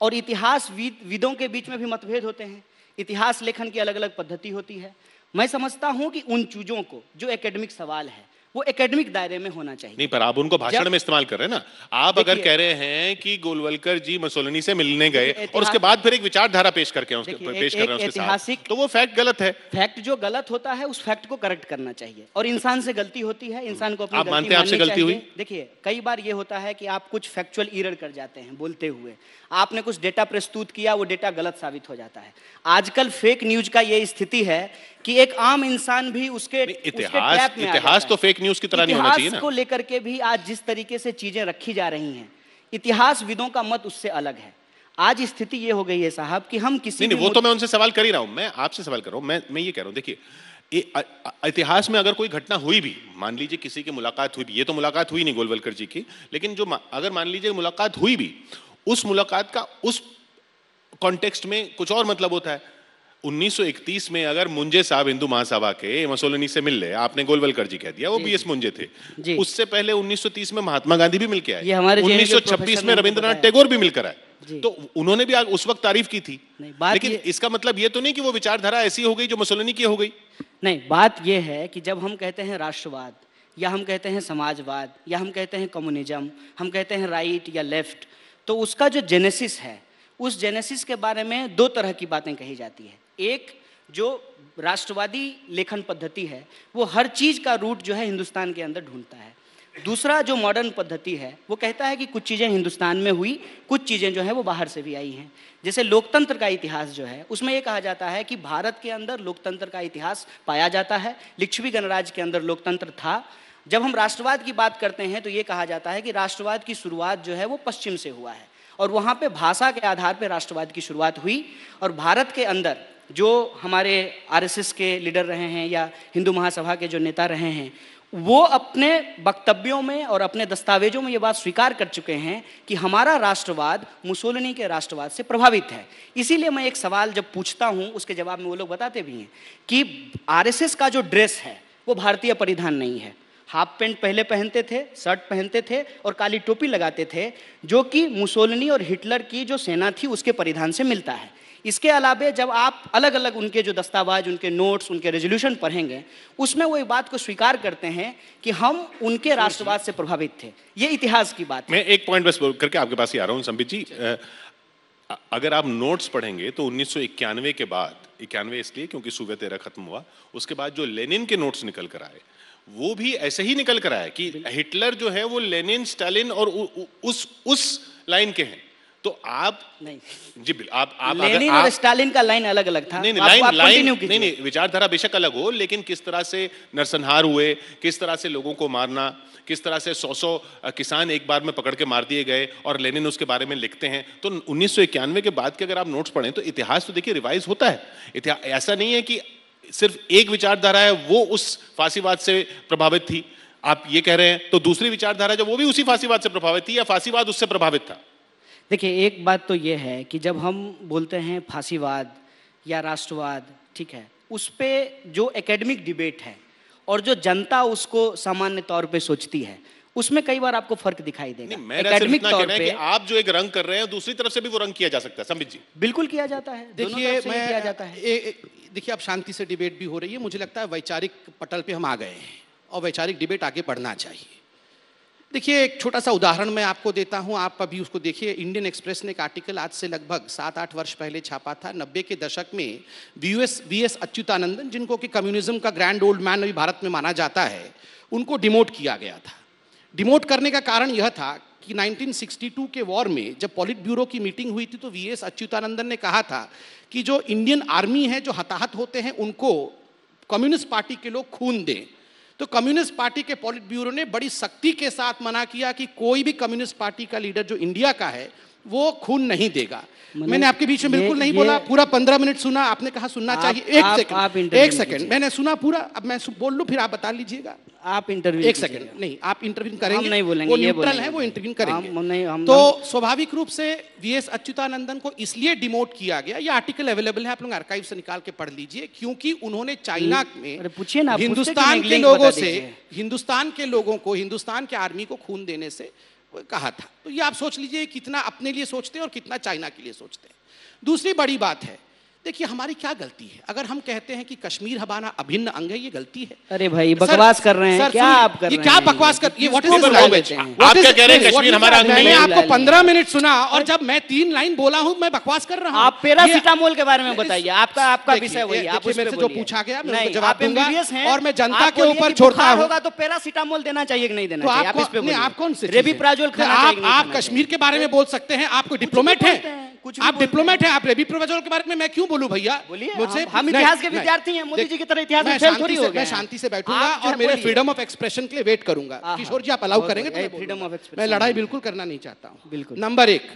और इतिहासविदों के बीच में भी मतभेद होते हैं, इतिहास लेखन की अलग अलग पद्धति होती है। मैं समझता हूं कि उन चीजों को जो एकेडमिक सवाल है वो एकेडमिक दायरे में होना चाहिए। नहीं, पर आप उनको भाषण में इस्तेमाल कर रहे हैं ना। आप अगर कह रहे हैं कि गोलवलकर जी मुसोलिनी से मिलने गए और उसके बाद फिर एक विचारधारा पेश करके पेश कर रहे हैं उसके साथ, तो वो फैक्ट गलत है। फैक्ट जो गलत होता है उस फैक्ट को करेक्ट करना चाहिए। और इंसान से गलती होती है, इंसान को अपनी आप मानते हैं आपसे गलती हुई? देखिए, कई बार ये होता है कि आप कुछ फैक्चुअल एरर कर जाते हैं बोलते हुए। आपने कुछ डेटा प्रस्तुत किया, वो डेटा गलत साबित हो जाता है। आजकल फेक न्यूज का ये स्थिति है कि एक आम इंसान भी उसके इतिहास तो फेक न्यूज की तरह नहीं होना चाहिए ना। को लेकर के भी आज जिस तरीके से चीजें रखी जा रही हैं, इतिहासविदों का मत उससे अलग है। आज स्थिति ये हो गई है साहब कि हम किसी नहीं, वो तो मैं उनसे सवाल कर ही रहा हूं। मैं आपसे सवाल कर रहा हूं। मैं ये कह रहा हूं, देखिए, इतिहास में अगर कोई घटना हुई भी, मान लीजिए किसी की मुलाकात हुई भी, ये तो मुलाकात हुई नहीं गोलवलकर जी की, लेकिन जो अगर मान लीजिए मुलाकात हुई भी, उस मुलाकात का उस कॉन्टेक्स्ट में कुछ और मतलब होता है। 1931 में अगर मुंजे साहब हिंदू महासभा के मुसोलिनी से मिल ले, आपने गोलवलकर जी कह दिया, वो बीएस मुंजे थे। उससे पहले 1930 में महात्मा गांधी भी मिलके आए, 1926 में रविंद्रनाथ टैगोर भी मिलकर आए, तो उन्होंने भी उस वक्त तारीफ की थी। लेकिन इसका मतलब ये तो नहीं कि वो विचारधारा ऐसी हो गई जो मुसोलिनी की हो गई। नहीं, बात ये है कि जब हम कहते हैं राष्ट्रवाद या हम कहते हैं समाजवाद या हम कहते हैं कम्युनिज्म, हम कहते हैं राइट या लेफ्ट, तो उसका जो जेनेसिस है, उस जेनेसिस के बारे में दो तरह की बातें कही जाती है। एक जो राष्ट्रवादी लेखन पद्धति है वो हर चीज का रूट जो है हिंदुस्तान के अंदर ढूंढता है। दूसरा जो मॉडर्न पद्धति है वो कहता है कि कुछ चीजें हिंदुस्तान में हुई, कुछ चीजें जो है वो बाहर से भी आई हैं। जैसे लोकतंत्र का इतिहास जो है उसमें ये कहा जाता है कि भारत के अंदर लोकतंत्र का इतिहास पाया जाता है, लिच्छवी गणराज्य के अंदर लोकतंत्र था। जब हम राष्ट्रवाद की बात करते हैं तो ये कहा जाता है कि राष्ट्रवाद की शुरुआत जो है वो पश्चिम से हुआ है और वहाँ पे भाषा के आधार पर राष्ट्रवाद की शुरुआत हुई। और भारत के अंदर जो हमारे आरएसएस के लीडर रहे हैं या हिंदू महासभा के जो नेता रहे हैं, वो अपने वक्तव्यों में और अपने दस्तावेजों में ये बात स्वीकार कर चुके हैं कि हमारा राष्ट्रवाद मुसोलिनी के राष्ट्रवाद से प्रभावित है। इसीलिए मैं एक सवाल जब पूछता हूं उसके जवाब में वो लोग बताते भी हैं कि आरएसएस का जो ड्रेस है वो भारतीय परिधान नहीं है। हाफ पैंट पहले पहनते थे, शर्ट पहनते थे और काली टोपी लगाते थे, जो कि मुसोलिनी और हिटलर की जो सेना थी उसके परिधान से मिलता है। इसके अलावे जब आप अलग अलग उनके जो दस्तावेज, उनके नोट्स, उनके रेजोल्यूशन पढ़ेंगे, उसमें वो एक बात को स्वीकार करते हैं कि हम उनके राष्ट्रवाद से प्रभावित थे। ये इतिहास की बात है। मैं एक पॉइंट बस करके आपके पास ही आ रहा हूँ संबित जी। अगर आप नोट्स पढ़ेंगे तो 1991 के बाद, 91 इसलिए क्योंकि सोवियत एरा खत्म हुआ, उसके बाद जो लेनिन के नोट्स निकल कर आए वो भी ऐसे ही निकल कर आए कि हिटलर जो है वो लेनिन, स्टालिन और उस लाइन के हैं। तो आप नहीं जी, आप लेनिन और स्टालिन का लाइन अलग अलग था। नहीं, विचारधारा बेशक अलग हो, लेकिन किस तरह से नरसंहार हुए, किस तरह से लोगों को मारना, किस तरह से 100 किसान एक बार में पकड़ के मार दिए गए, और लेनिन उसके बारे में लिखते हैं। तो 1991 के बाद के अगर आप नोट्स पढ़ें तो इतिहास तो देखिए रिवाइज होता है। इतिहास ऐसा नहीं है कि सिर्फ एक विचारधारा है वो उस फांसीवाद से प्रभावित थी, आप ये कह रहे हैं, तो दूसरी विचारधारा जो वो भी उसी फांसीवाद से प्रभावित थी या फांसीवाद उससे प्रभावित था। देखिए, एक बात तो ये है कि जब हम बोलते हैं फांसीवाद या राष्ट्रवाद, ठीक है, उस पे जो एकेडमिक डिबेट है और जो जनता उसको सामान्य तौर पे सोचती है, उसमें कई बार आपको फर्क दिखाई देगा। एकेडमिक तौर पे कि आप जो एक रंग कर रहे हैं दूसरी तरफ से भी वो रंग किया जा सकता है। संबित जी, बिल्कुल किया जाता है। देखिए, देखिए आप शांति से डिबेट भी हो रही है, मुझे लगता है वैचारिक पटल पे हम आ गए हैं और वैचारिक डिबेट आगे बढ़ना चाहिए। देखिए, एक छोटा सा उदाहरण मैं आपको देता हूं, आप अभी उसको देखिए। इंडियन एक्सप्रेस ने एक आर्टिकल आज से लगभग 7-8 वर्ष पहले छापा था। 90 के दशक में वीएस अच्युतानंदन, जिनको कि कम्युनिज्म का ग्रैंड ओल्ड मैन अभी भारत में माना जाता है, उनको डिमोट किया गया था। डिमोट करने का कारण यह था कि 1962 के वॉर में जब पॉलिट ब्यूरो की मीटिंग हुई थी तो वीएस अच्युतानंदन ने कहा था कि जो इंडियन आर्मी है, जो हताहत होते हैं, उनको कम्युनिस्ट पार्टी के लोग खून दें। तो कम्युनिस्ट पार्टी के पॉलिट ब्यूरो ने बड़ी सख्ती के साथ मना किया कि कोई भी कम्युनिस्ट पार्टी का लीडर जो इंडिया का है वो खून नहीं देगा। मैंने आपके बीच में बिल्कुल नहीं बोला, पूरा 15 मिनट सुना। आपने कहा सुनना चाहिए। एक सेकंड मैंने सुना पूरा। अब मैं बोल लूं, फिर आप बता लीजिएगा। आप इंटरव्यू एक सेकंड नहीं, आप इंटरव्यू करेंगे, हम नहीं बोलेंगे, वो ये न्यूट्रल बोलेंगे। है, वो इंटरव्यू करेंगे। हम तो स्वाभाविक रूप से वीएस अच्युतानंदन को इसलिए डिमोट किया गया, ये आर्टिकल अवेलेबल है, आप लोग आर्काइव से निकाल के पढ़ लीजिए, क्योंकि उन्होंने चाइना में पूछिए ना, हिंदुस्तान के लोगों से, हिंदुस्तान के लोगों को, हिंदुस्तान के आर्मी को खून देने से कहा था। तो ये आप सोच लीजिए कितना अपने लिए सोचते हैं और कितना चाइना के लिए सोचते हैं। दूसरी बड़ी बात है, देखिए हमारी क्या गलती है अगर हम कहते हैं कि कश्मीर हमारा अभिन्न अंग है, ये गलती है। अरे भाई बकवास कर रहे हैं क्या आप कर रहे हैं? ये क्या बकवास कर, ये व्हाट इज दिस लैंग्वेज? आप क्या कह रहे हैं कश्मीर हमारा अंग नहीं मैंने है? आपको 15 मिनट सुना और जब मैं 3 लाइन बोला हूं मैं बकवास कर रहा हूं। आप पैरासिटामोल के बारे में बताइए, आपका विषय वही, आप उस पे मेरे से जो पूछा गया मैं उसका जवाब आप दूंगा MBBS हैं और मैं जनता के ऊपर छोड़ता हूं। होगा तो पैरासिटामोल देना चाहिए कि नहीं देना तो चाहिए? आप इस पे बोलिए। आप कौन से रेबिप्राजोल खाना चाहिए कि नहीं आप खाना कश्मीर के बारे में बोल सकते हैं, आप कोई डिप्लोमेट हैं? आप डिप्लोमेट हैं, आप रेबिप्राजोल के बारे में मैं क्यों बोलूं भैया? मुझसे हम इतिहास के विद्यार्थी हैं, मोदी जी की तरह इतिहास में फेल थोड़ी हो गए। मैं शांति से बैठूंगा और मेरे फ्रीडम ऑफ एक्सप्रेशन के लिए वेट करूंगा। किशोर जी आप अलाउ करेंगे तो फ्रीडम ऑफ एक्सप्रेशन, मैं लड़ाई बिल्कुल करना नहीं चाहता हूं। बिल्कुल। नंबर 1,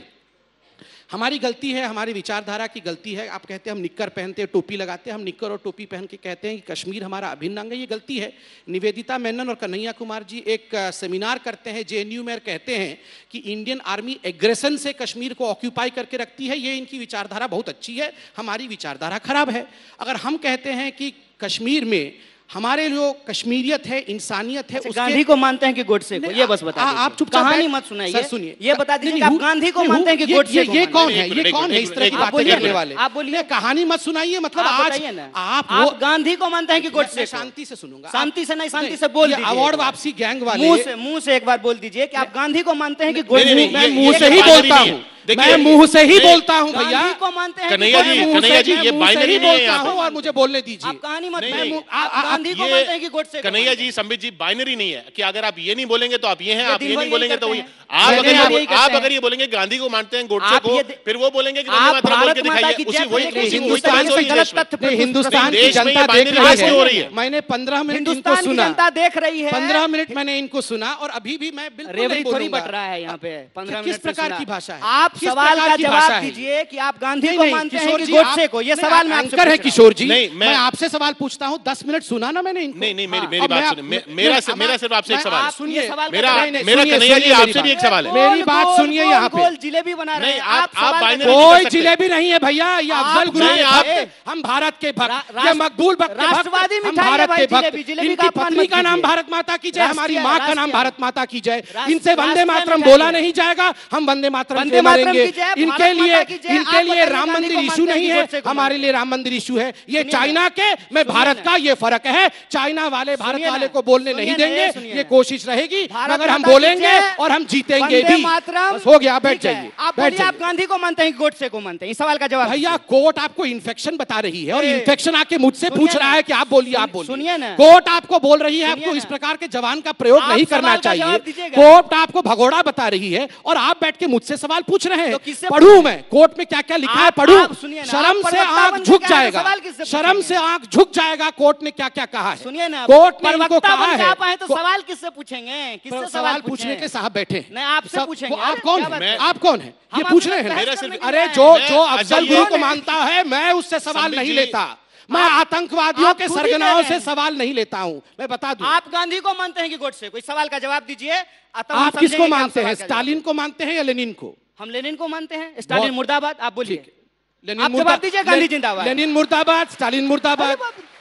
हमारी गलती है, हमारी विचारधारा की गलती है। आप कहते हैं हम निक्कर पहनते हैं, टोपी लगाते हैं, हम निक्कर और टोपी पहन के कहते हैं कि कश्मीर हमारा अभिन्न अंग है, ये गलती है। निवेदिता मेनन और कन्हैया कुमार जी एक सेमिनार करते हैं जेएनयू में, कहते हैं कि इंडियन आर्मी एग्रेशन से कश्मीर को ऑक्यूपाई करके रखती है। ये इनकी विचारधारा बहुत अच्छी है, हमारी विचारधारा खराब है। अगर हम कहते हैं कि कश्मीर में हमारे जो कश्मीरियत है, इंसानियत है, उसके गांधी को मानते हैं कि गोडसे को? ये बस बता दीजिए। आप चुपचाप कहानी मत सुनाइए, सर सुनिए, ये बता दीजिए आप गांधी को मानते हैं कि गोडसे को? ये कौन है, ये कौन है इस तरह की बातें करने वाले? आप बोलिए, कहानी मत सुनाइए। मतलब आज आप गांधी को मानते हैं कि गोडसे को? शांति से सुनूंगा, शांति से नहीं, शांति से बोल दीजिए। अवार्ड वापसी गैंग वाले मुंह से एक बार बोल दीजिए कि आप गांधी को मानते हैं कि गोडसे? मैं मुंह से ही बोलता हूँ, मैं मुंह से ही बोलता हूँ भैया। को मानते हैं कन्हैया जी ये बाइनरी नहीं है यहाँ पे। और मुझे बोलने दीजिए। आप कहानी मत, गांधी को मानते हैं कि गोडसे? कन्हैया जी, संबित जी, बाइनरी नहीं है कि अगर आप ये नहीं बोलेंगे तो आप ये हैं, आप ये नहीं यही बोलेंगे तो करते ये। हैं। आप अगर ये बोलेंगे गांधी को मानते हैं गोडसे को, फिर वो बोलेंगे कि वंदे मातरम बोल के दिखाइए। उसी वही हिंदुस्तान की जनता देख रही है। मैंने 15 मिनट इनको सुना, जनता देख रही है। 15 मिनट मैंने इनको सुना और अभी भी मैं बिल्कुल नहीं थोड़ी बोलूंगा। बट रहा है यहाँ पे 15 मिनट। किस प्रकार की भाषा है? आप सवाल का जवाब दीजिए कि आप गांधी को मानते हैं कि गोडसे को? ये सवाल मैं आपसे एंकर है किशोर जी, नहीं, मैं आपसे सवाल पूछता हूँ। 10 मिनट सुना ना मैंने इनको। नहीं, मेरी बात सुनिए। मेरा सिर्फ आपसे एक सवाल है। सुनिए, मेरा कन्हैया जी आपसे भी एक सवाल है। मेरी बात सुनिए। यहाँ पे जिलेबी बना रहे हैं आप बाइनरी कोई जिलेबी नहीं है भैया, ये अफजल गुरु के भक्त, हम भारत के भक्त, ये मकबूल भक्त के भक्त, राष्ट्रवादी हम मिठाई है भारत भाई, के भक्त। जिलेबी इनकी का अपमान पत्नी मत का नाम कीजिए। भारत माता की जय, हमारी माँ का नाम भारत माता की जय। इनसे राष्ट्रीय वंदे मातरम मिठाई बोला है। नहीं जाएगा, हम वंदे मातरम वंदे के मातरम मरेंगे। की जय, इनके भारत लिए माता की जय। आप बताइए राम गांधी मंदिर को इशू मानते हैं नहीं कि है, गोडसे को हमारे लिए राम मंदिर इशू है। ये चाइना के, मैं भारत का, ये फर्क है। चाइना वाले भारत वाले को बोलने नहीं देंगे, ये कोशिश रहेगी, मगर हम बोलेंगे और हम जीतेंगे भी। हो गया, बैठ जाइए। आप गांधी को मानते हैं कि गोडसे को मानते हैं? इस सवाल का जवाब भैया, कोर्ट आपको इन्फेक्शन बता रही है और इन्फेक्शन आके मुझसे पूछ रहा है कि आप बोलिए, आप बोलिए। सुनिए ना, कोर्ट आपको बोल रही है आपको इस प्रकार के जवान का प्रयोग नहीं करना चाहिए। कोर्ट आपको भगोड़ा बता रही है और आप बैठ के मुझसे सवाल पूछ रहे हैं। पढ़ूं मैं कोर्ट में क्या क्या लिखा है, पढ़ूं। शर्म से आंख झुक जाएगा, शर्म से आंख झुक जाएगा। कोर्ट ने क्या क्या कहा है, सुनिए ना। कोर्ट ने इनको कहा है। आप आए तो सवाल किससे पूछेंगे? किससे सवाल पूछने के साहब बैठे हैं? नहीं, आपसे पूछेंगे। आप कौन है? आप कौन है ये पूछ रहे हैं? अरे हैं। जो अफजल गुरु को मानता है, मैं उससे सवाल नहीं लेता। मैं आतंकवादियों के सरगनाओं से सवाल नहीं लेता हूं। मैं बता दूं, आप गांधी को मानते हैं कि गोडसे को? इस सवाल का जवाब दीजिए। आप किसको मानते हैं, स्टालिन को मानते हैं या लेनिन को? हम लेनिन को मानते हैं। स्टालिन मुर्दाबाद। आप बोलिए, लेनिन आप जवाब दीजिए। गांधी जिंदाबाद। लेनिन मुर्दाबाद, स्टालिन मुर्दाबाद,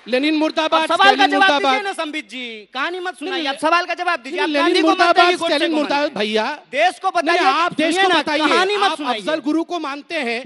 लेनिन मुर्दाबाद। सवाल का जवाब दीजिए ना संबित जी, कहानी मत सुनाइए। आप सवाल का जवाब दीजिए। लेनिन मुर्दाबाद, स्टालिन मुर्दाबाद। भैया देश को बताइए, आप देश को बताइए। कहानी मत आप सुनाइए। अफजल गुरु को मानते हैं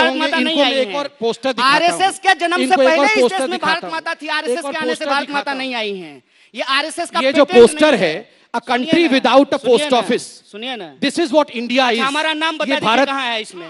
भारत होंगे, माता नहीं इनको आई मैं एक है। और पोस्टर दिखाता आरएसएस हूं। के जन्म से इनको एक और पहले इस पोस्टर देश में भारत दिखाता हूं। माता थी, एक आरएसएस और के आने से पोस्टर भारत दिखाता माता हूं। नहीं आई हैं। ये आरएसएस का ये जो पेटेंट पोस्टर नहीं है, अ सुनिए कंट्री ना, विदाउट अ सुनिए पोस्ट ना, ऑफिस, सुनिए ना। This is what India is. अच्छा, हमारा नाम बता दीजिए भारत कहाँ है इसमें,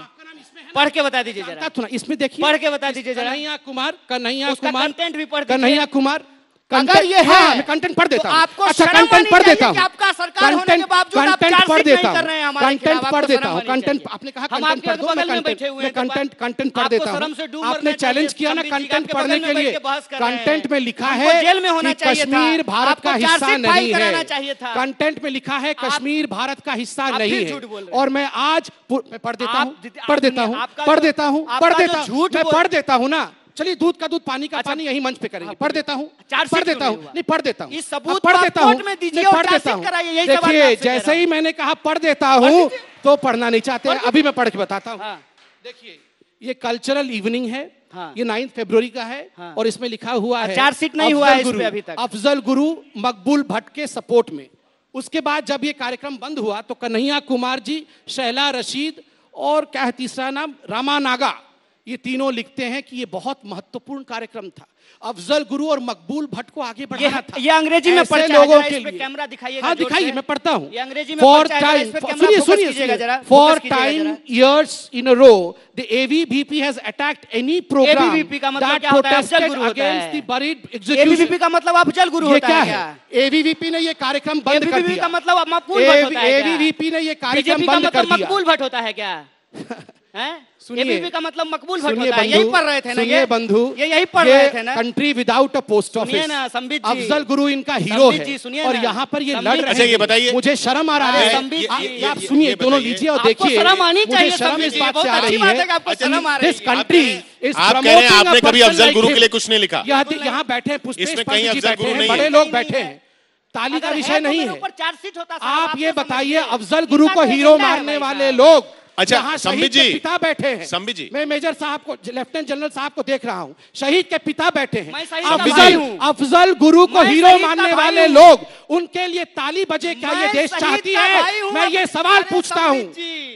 पढ़ के बता दीजिए जरा, इसमें देखिए, पढ़ के बता दीजिए जरा। कन्हैया कुमार, कन्हैया उसका कुमार, कंटेंट भी पढ़ दीजिए। कन्हैया कुमार, अगर ये है मैं कंटेंट पढ़ देता हूं। आपको अच्छा कंटेंट पढ़ देता हूं। आपका सरकार होने के बावजूद आप कंटेंट पढ़ देता हूं। कंटेंट पढ़ देता हूं। कंटेंट आपने कहा कंटेंट पढ़ दो, मैं कंटेंट पढ़ देता हूं। आपने चैलेंज किया ना कंटेंट पढ़ने के लिए। कंटेंट में लिखा है कि कश्मीर भारत का हिस्सा नहीं है। कंटेंट में लिखा है कश्मीर भारत का हिस्सा नहीं है। और मैं आज पढ़ देता हूं, मैं पढ़ देता हूं ना। चलिए दूध का दूध पानी का पानी यही मंच पे करेंगे। पढ़ देता हूं, नहीं पढ़ देता हूं, इस सबूत पढ़ देता हूं, में दीजिए और चार्जशीट कराइए, यही सवाल मैं देखिए आपसे जैसे ही मैंने कहा पढ़ देता हूं तो पढ़ना नहीं चाहते। अभी मैं पढ़ के बताता हूं। देखिए ये कल्चरल इवनिंग है, ये 9 फरवरी का है और इसमें लिखा हुआ है चार्जशीट नहीं हुआ है इस पे अभी तक। अफजल गुरु मकबूल भट्ट के सपोर्ट में। उसके बाद जब ये कार्यक्रम बंद हुआ तो कन्हैया कुमार जी, शैला रशीद और क्या है तीसरा नाम, रामा नागा, ये तीनों लिखते हैं कि ये बहुत महत्वपूर्ण कार्यक्रम था। अफजल गुरु और मकबूल भट्ट को आगे बढ़ाना था। ये अंग्रेजी में पढ़ लोगों के लिए कैमरा दिखाइएगा। हाँ दिखाइए, मैं पढ़ता हूँ। ये अंग्रेजी में फॉर टाइम, सुनिए, for time years in a row the ABVP has attacked any program ABVP का मतलब that क्या होता है? अफजल protested गुरु होता against है। the buried execution। ABVP का मतलब अफजल गुरु होता है क्या? ABVP ने ये कार्यक्रम बंद कर ABVP दिया। का मतलब मकबूल भट्ट होता है क्या? ABVP ने ये कार्यक्रम BJP का बंद कर मतलब दिया। मकबूल भट्ट होता है क्या? सुनिए, ABVP का मतलब मकबूल भट्ट होता है। यही पढ़ रहे थे ना ये बंधु, ये यही पढ़ रहे थे ना। Country without a post office. सुनिए ना संबित जी, अफजल गुरु इनका हीरो है और यहाँ पर ये लड़ रहे हैं। ये बताइए, मुझे शर्म आ रहा है। आप सुनिए, दोनों लीजिए और देखिए। शर्म आनी चाहिए। मुझे शर्म इस बात से आ रही है। दिस कंट्री इज आप कह रहे हैं आपने कभी अफजल गुरु के लिए कुछ नहीं लिखा। यहाँ बैठे हैं पुष्पेश इसमें पंत कहीं जी अफजल बैठे गुरु हैं, नहीं बड़े है। लोग बैठे हैं। ताली का विषय नहीं है। आप ये बताइए, अफजल गुरु को हीरो मारने वाले लोग अच्छा, यहाँ शहीद के पिता बैठे हैं। संबित जी, मैं मेजर साहब को, लेफ्टिनेंट जनरल साहब को देख रहा हूँ, शहीद के पिता बैठे हैं। अफजल गुरु को हीरो मानने वाले लोग, उनके लिए ताली बजे क्या ये देश चाहती है? मैं ये सवाल पूछता हूँ,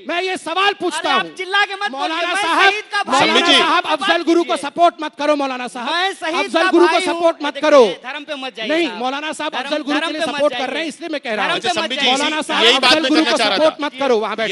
मैं ये सवाल पूछता हूँ। मौलाना साहब अफजल गुरु को सपोर्ट मत करो। मौलाना साहब अफजल गुरु को सपोर्ट मत करो। धर्म पे मत जाइए। नहीं, मौलाना साहब अफजल गुरु के लिए सपोर्ट कर रहे हैं, इसलिए मैं कह रहा हूँ। मौलाना साहब यही बात अफजल मैं गुरु करना को चाह रहा सपोर्ट था। मत करो वहाँ बैठ।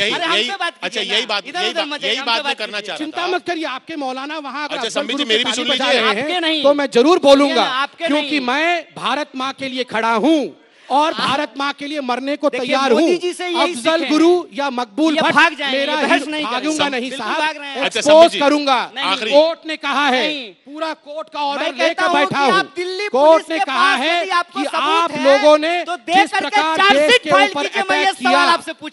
अच्छा यही बात मैं करना चाह रहा था। चिंता मत करिए, आपके मौलाना वहाँ अगर संबित जी मेरी भी सुन बजा लीजिए। रहे हैं तो मैं जरूर बोलूंगा, क्योंकि मैं भारत माँ के लिए खड़ा हूँ और भारत माँ के लिए मरने को तैयार हूँ। अफजल गुरु या मकबूल भट्ट मेरा भागूंगा नहीं साहब, एक्सपोज करूंगा। कोर्ट ने कहा है, पूरा कोर्ट का ऑर्डर लेकर बैठा हूँ। कोर्ट ने कहा है कि आप लोगों ने जिस प्रकार देश के ऊपर अटैक किया,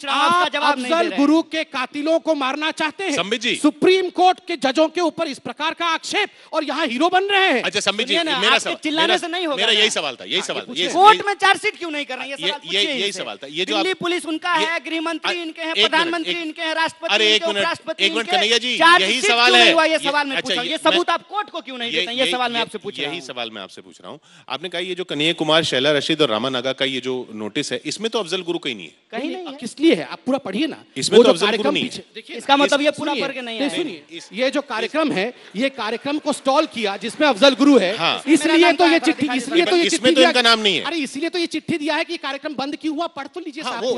आप अफजल गुरु के कातिलों को मारना चाहते हैं। सुप्रीम कोर्ट के जजों के ऊपर इस प्रकार का आक्षेप और यहाँ हीरो बन रहे हैं। अच्छा संबित जी, मेरा यही सवाल था, यही सवाल था। कोर्ट में चार्जशीट क्यों नहीं कर रहे हैं? यही सवाल था। ये जो दिल्ली पुलिस उनका है, गृह मंत्री इनके हैं, प्रधानमंत्री इनके हैं, राष्ट्रपति, अरे एक मिनट कन्हैया जी, यही सवाल है। ये सवाल मैं पूछ रहा हूं, ये सबूत आप कोर्ट को क्यों नहीं देते? ये सवाल मैं आपसे पूछ रहा हूं। यही सवाल मैं आपसे पूछ रहा हूं। आपने कहा ये जो कन्हैया कुमार, शैला रशीद और रामा नागा का ये जो नोटिस है, इसमें तो अफजल गुरु कहीं नहीं है। कहीं नहीं है। किस लिए है? आप पूरा पढ़िए ना। इसमें तो अफजल गुरु नहीं है। इसका मतलब ये पूरा पढ़ के नहीं है। सुनिए, ये जो कार्यक्रम है, ये कार्यक्रम को स्टॉल किया जिसमें अफजल गुरु है, इसलिए तो ये चिट्ठी, इसलिए तो ये चिट्ठी दिया, इनका नाम नहीं है। अरे इसलिए तो ये चिट्ठी दिया है कि कार्यक्रम बंद क्यों हुआ। पढ़ तो लीजिए साहब, वो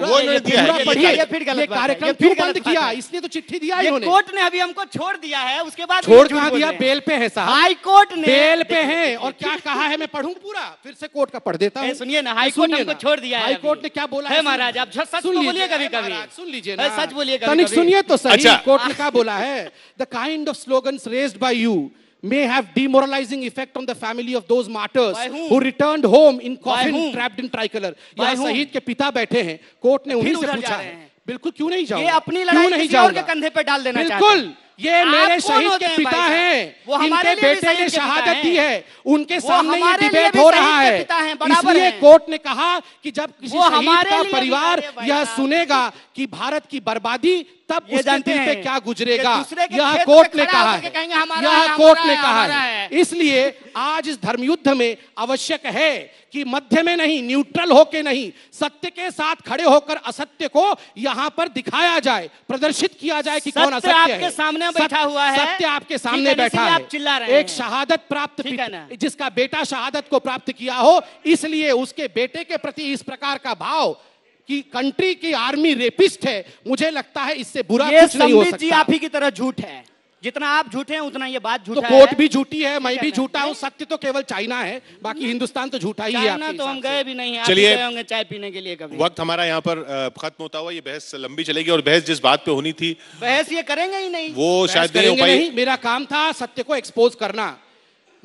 पढ़िए। ये कार्यक्रम क्यों बंद किया, इसलिए तो चिट्ठी दिया इन्होंने। कोर्ट ने अभी हमको छोड़ दिया है, उसके बाद छोड़ कहाँ दिया? बेल पे है साहब, हाई कोर्ट ने बेल पे है। और क्या कहा है, मैं पढ़ूं पूरा, फिर से कोर्ट का पढ़ देता हूँ। सुनिए ना, हाई कोर्ट हमको छोड़ दिया है। हाई कोर्ट ने क्या बोला है महाराज? आप सच तो बोलिए कभी कभी, सुन लीजिए ना, सच बोलिए कभी तनिक सुनिए तो सही। अच्छा। कोर्ट ने क्या बोला है? The kind of slogans raised bye you may have demoralizing effect on the family of those martyrs who returned home in coffin trapped in tricolor। यहाँ शहीद के पिता बैठे हैं, कोर्ट ने उन्हीं से पूछा है। बिल्कुल, क्यों नहीं जाऊंगा? ये अपनी लड़ाई किसी और के कंधे पे डाल देना चाहते हैं। बिल्कुल, ये मेरे शहीद के पिता हैं, इनके बेटे ने शहादत दी है, उनके सामने ये डिबेट हो रहा है। इसलिए कोर्ट ने कहा कि जब किसी शहीद का परिवार यह सुनेगा कि भारत की बर्बादी, तब उसके दिल पे क्या गुजरेगा, यह कोर्ट ने कहा है। यह कोर्ट ने कहा है। इसलिए आज इस धर्म युद्ध में आवश्यक है कि मध्य में नहीं, न्यूट्रल होके नहीं, सत्य के साथ खड़े होकर असत्य को यहाँ पर दिखाया जाए, प्रदर्शित किया जाए कि कौन असत्य है। आपके सामने बैठा हुआ है, सत्य आपके सामने बैठा है। एक शहादत प्राप्त, जिसका बेटा शहादत को प्राप्त किया हो, इसलिए उसके बेटे के प्रति इस प्रकार का भाव कि कंट्री की आर्मी रेपिस्ट है, मुझे लगता है इससे बुरा कुछ नहीं हो सकता। आप ही की तरह झूठ है। जितना आप झूठे हैं उतना ये बात तो झूठा कोर्ट है। भी झूठी है, मैं भी झूठा हूँ, सत्य तो केवल चाइना है, बाकी हिंदुस्तान तो झूठा ही है। चाइना तो हम गए भी नहीं, आप चलिए, गए होंगे चाय पीने के लिए कभी। वक्त हमारा यहाँ पर खत्म होता हुआ, ये बहस लंबी चलेगी और बहस जिस बात पे होनी थी बहस ये करेंगे ही नहीं, वो शायद नहीं हो करेंगे पाई। नहीं। मेरा काम था सत्य को एक्सपोज करना।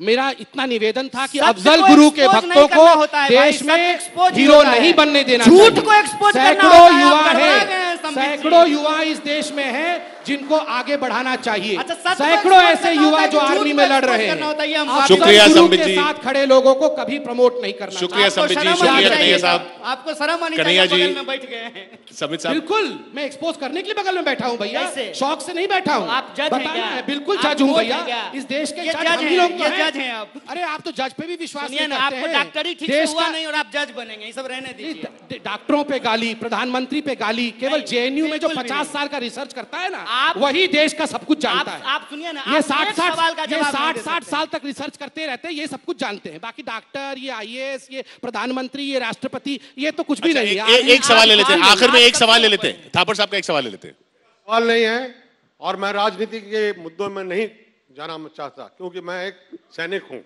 मेरा इतना निवेदन था कि सत्य अफजल को गुरु के expose भक्तों नहीं करना होता को है भाई, देश सत्य में expose ही हीरो होता है। नहीं बनने देना झूठ चाहिए। को expose करना सैकड़ों होता है, युवा आप गड़बड़ा हैं, गए हैं संबित जी। सैकड़ों युवा इस देश में हैं जिनको आगे बढ़ाना चाहिए। अच्छा, सत्य को सैकड़ों expose ऐसे करना युवा होता है जो कि झूठ आर्मी को में लड़ expose रहे करना होता है, ये हम हैं। बात शुक्रिया अफजल गुरु संबित के जी। साथ खड़े लोगों को कभी प्रमोट नहीं करना शुक्रिया चाहिए। संबित जी, शर्म आनी शुक्रिया कन्हैया चाहिए। साहब, आपको शर्म आनी कन्हैया चाहिए, जी। बगल में बैठ गए हैं। संबित साहब। बिल्कुल, मैं एक्सपोज करने के लिए बगल में बैठा हूं भैया, कैसे? शौक से नहीं बैठा हूं। आप जज हैं बताना क्या? है, बिल्कुल आप जज हूं कोर्ट भैया। हैं क्या? इस देश के ये जज जज हम ही हैं, लोग तो ये हैं। जज हैं आप। अरे आप तो जज पे भी विश्वास सुनिए नहीं ना, करते आपको हैं। डॉक्टरी ठीक से देश हुआ का- नहीं और आप जज बनेंगे, ये सब रहने दीजिए। डॉक्टरों पे गाली, प्रधानमंत्री पे गाली, केवल नहीं, जेएनयू में जो बिल्कुल भी 50 नहीं। साल का रिसर्च करता है ना, आप- वही देश का सब कुछ जानता है। आप सुनिए ना, ये आप 60 एक सवाल का जवाब नहीं दे 60 सकते। साल तक रिसर्च करते रहते हैं, ये सब कुछ जानते हैं। बाकी डॉक्टर, ये आईएएस, ये प्रधानमंत्री, ये राष्ट्रपति, ये तो कुछ भी अच्छा, नहीं है। एक सवाल ले लेते हैं, आप- आखिर में एक आप सवाल ले सबसे लेते हैं, थापर साहब का एक सवाल ले लेते हैं। सवाल नहीं है और मैं राजनीति के मुद्दों में नहीं जाना चाहता, क्योंकि मैं एक सैनिक हूं।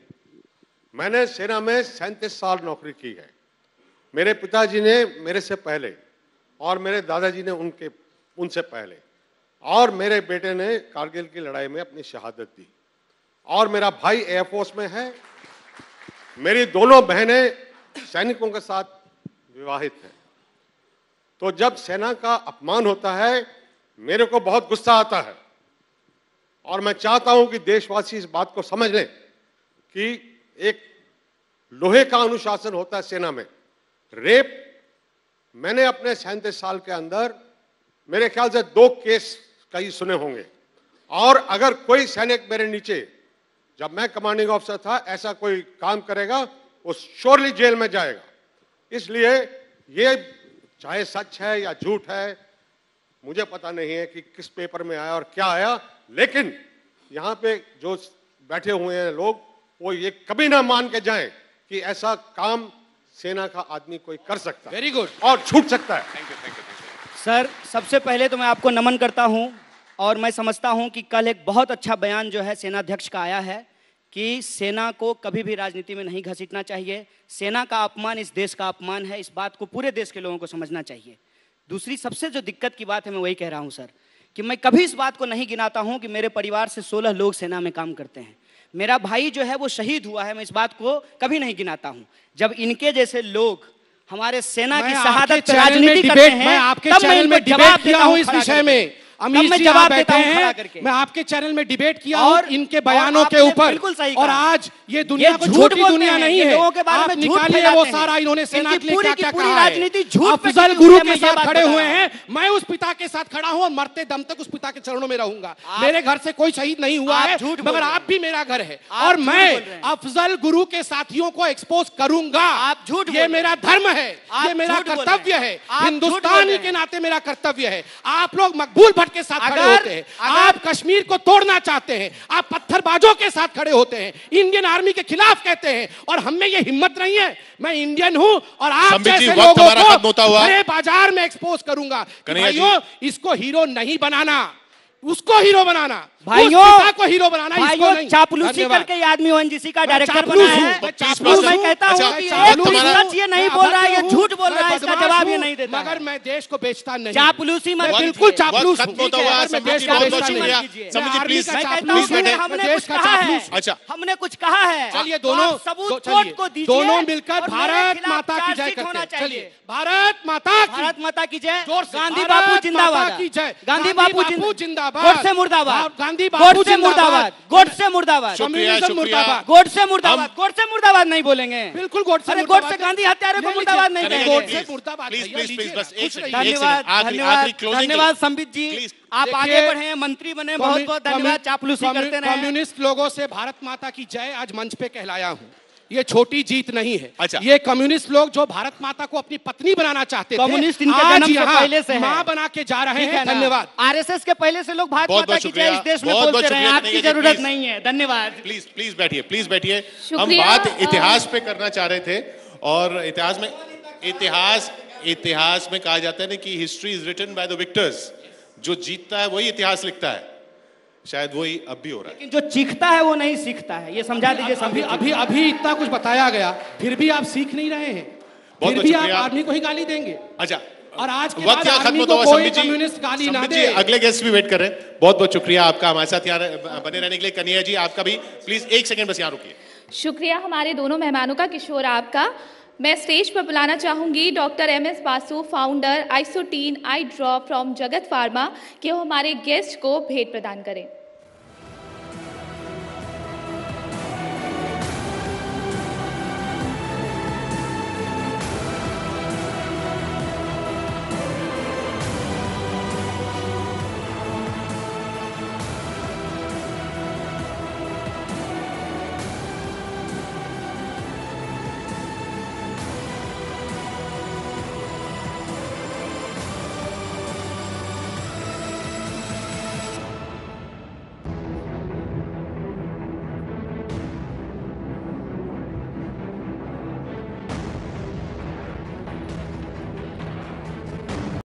मैंने सेना में 37 साल नौकरी की है। मेरे पिताजी ने मेरे से पहले और मेरे दादाजी ने उनसे पहले, और मेरे बेटे ने कारगिल की लड़ाई में अपनी शहादत दी, और मेरा भाई एयरफोर्स में है। मेरी दोनों बहनें सैनिकों के साथ विवाहित हैं। तो जब सेना का अपमान होता है, मेरे को बहुत गुस्सा आता है, और मैं चाहता हूं कि देशवासी इस बात को समझ लें कि एक लोहे का अनुशासन होता है सेना में। रेप, मैंने अपने 37 साल के अंदर मेरे ख्याल से 2 केस कई सुने होंगे, और अगर कोई सैनिक मेरे नीचे, जब मैं कमांडिंग ऑफिसर था, ऐसा कोई काम करेगा, वो श्योरली जेल में जाएगा। इसलिए ये चाहे सच है या झूठ है, मुझे पता नहीं है कि किस पेपर में आया और क्या आया, लेकिन यहाँ पे जो बैठे हुए हैं लोग, वो ये कभी ना मान के जाएं कि ऐसा काम सेना का आदमी कोई कर सकता है। Very good. और छूट सकता है। सर, सबसे पहले तो मैं आपको नमन करता हूं, और मैं समझता हूं कि कल एक बहुत अच्छा बयान जो है सेनाध्यक्ष का आया है कि सेना को कभी भी राजनीति में नहीं घसीटना चाहिए। सेना का अपमान इस देश का अपमान है, इस बात को पूरे देश के लोगों को समझना चाहिए। दूसरी सबसे जो दिक्कत की बात है, मैं वही कह रहा हूं सर, कि मैं कभी इस बात को नहीं गिनाता हूं कि मेरे परिवार से 16 लोग सेना में काम करते हैं। मेरा भाई जो है वो शहीद हुआ है, मैं इस बात को कभी नहीं गिनाता हूं। जब इनके जैसे लोग हमारे सेना की शहादत पे राजनीति करते हैं, मैं आपके तब मैं चैनल में इनको जवाब डिबेट किया देता हूं हूं इस खड़ा विषय करके। में। तब अमीश मैं जी जवाब यहाँ देता बैठे हूं खड़ा हैं, करके। मैं आपके चैनल में डिबेट किया और- हूं इनके और बयानों के आपने ऊपर, बिल्कुल सही और कहा। आज ये दुनिया ये को झूठ छोटी बोलते दुनिया हैं, नहीं ये है। लोगों के बारे आप में झूठ निकालिए फैलाते वो हैं। सारा इन्होंने सेना इनकी के लिए पूरी क्या की क्या पूरी कहा है। राजनीति झूठ पे अफजल टिकी गुरु हुई है, के मैं ये साथ बात खड़े बता हुए रहा हूं। हैं, मैं उस पिता के साथ खड़ा हूं और मरते दम तक उस पिता के चरणों में रहूंगा। मेरे घर से कोई शहीद नहीं हुआ आप है, झूठ बोल मगर रहे हैं। आप भी मेरा घर है, आप और झूठ बोल मैं रहे हैं। अफजल गुरु के साथियों को एक्सपोज करूंगा। आप झूठ बोल ये रहे हैं। मेरा धर्म है, आप ये मेरा झूठ बोल रहे कर्तव्य हैं। है, आप झूठ बोल हिंदुस्तानी रहे के हैं। नाते मेरा कर्तव्य है। आप लोग मकबूल भट्ट के साथ खड़े होते हैं, आप कश्मीर को तोड़ना चाहते हैं, आप पत्थरबाजों के साथ खड़े होते हैं, इंडियन आर्मी के खिलाफ कहते हैं, और हम में ये हिम्मत नहीं है। मैं इंडियन हूं और आप संबित जी, जैसे वक्त लोगों हमारा खत्म होता को हुआ। बड़े बाजार में एक्सपोज करूंगा कि कन्हैया जी। भाइयों, इसको हीरो नहीं बनाना, उसको हीरो बनाना, भाइयों, उस पिता को हीरो बनाना, इसको भाइयों, नहीं। चापलूसी धन्यवाद। करके ये आदमी ओएनजीसी का मैं डायरेक्टर चापलूस बना हूं, है। मैं चापलूस चापलूस मैं हूं। कहता हूं अच्छा, कि वक्त एक भी हमारा- सच ये नहीं बोल रहा है, ये झूठ बोल रहा है, इसका जवाब ये नहीं देता मगर है। मैं देश को बेचता नहीं। चापलूसी मत मैं कीजिए। बिल्कुल चापलूस वक्त हूं। खत्म होता हुआ। मैं संबित देश जी, का बहुत बेचता बहुत नहीं। शुक्रिया। कीजिए। संबित जी, मैं प्लीज आर्मी मैं का कहता हूं चापलूस कि बैठे। हमने मैं कुछ देश का कहा है। चापलूस हूं। अच्छा। हमने कुछ कहा है, चलिए तो दोनों आप सबूत दो- कोर्ट चलिए, को दीजिए, दोनों मिलकर और मेरे भारत खिलाफ माता की जय चार्जशीट करते होना हैं। चाहिए। चलिए, भारत माता की भारत माता की जय। जोर से गांधी भारत बापू माता जिंदाबाद। की जय। गांधी बापू जिंदाबाद। गोडसे मुर्दाबाद। गांधी बापू गोडसे मुर्दाबाद। गोडसे मुर्दाबाद। शुक्रिया, कम्युनिज्म शुक्रिया। मुर्दाबाद। गोडसे मुर्दाबाद। गोडसे मुर्दाबाद नहीं बोलेंगे। बिल्कुल गोडसे अरे मुर्दाबाद। गोडसे गांधी हत्यारे को ले मुर्दाबाद लीजिए। नहीं कन्हैया कहेंगे। जी, गोडसे मुर्दाबाद। प्लीज, भैया, प्लीज, लीजिए प्लीज, ना, बस खुश एक सेकंड, रहिए। एक धन्यवाद, सेकंड, आखिरी धन्यवाद, closing के लिए। धन्यवाद संबित जी, Please। आप देखिए, आगे बढ़े, मंत्री बने, बहुत बहुत धन्यवाद। चापलूसी करते रहे। कम्युनिस्ट लोगों से भारत माता की जय आज मंच पे कहलाया हूँ। ये छोटी जीत नहीं है। अच्छा। ये कम्युनिस्ट लोग जो भारत माता को अपनी पत्नी बनाना चाहते थे, कम्युनिस्ट इनके आज जन्म से यहाँ पहले से है। माँ बना के जा रहे ठीक है हैं। ना? धन्यवाद। आरएसएस के पहले से लोग भारत बहुत माता बहुत की जय शुक्रिया। इस देश में बहुत बहुत बोलते रहे, शुक्रिया, आपकी कन्हैया जी, जरूरत प्लीज। नहीं है। धन्यवाद। प्लीज प्लीज बैठिए, प्लीज बैठिए। हम शुक्रिया। बात इतिहास पे करना चाह रहे थे, और इतिहास में कहा जाता है ना कि history is written by the victors. जो जीतता है वही इतिहास लिखता है। शायद वही अब भी हो रहा है। लेकिन जो चीखता है वो नहीं सीखता है, ये समझा दीजिए। अभी इतना कुछ बताया गया, फिर भी आप सीख नहीं रहे हैं, फिर भी आप आर्मी को ही गाली देंगे। अच्छा, और आज के वक्त बाद यहाँ खत्म आर्मी होता को हुआ कोई संबित जी, कम्युनिस्ट गाली ना संबित दे। जी अगले गेस्ट भी वेट कर रहे हैं। बहुत बहुत शुक्रिया आपका हमारे साथ यहाँ बने रहने के लिए। कन्हैया जी आपका भी प्लीज 1 सेकंड बस यहाँ रुकिए। शुक्रिया हमारे दोनों मेहमानों का। किशोर आपका मैं स्टेज पर बुलाना चाहूंगी doctor MS Basu, founder Isotine eye drop from Jagat Pharma, कि वो हमारे गेस्ट को भेंट प्रदान करें।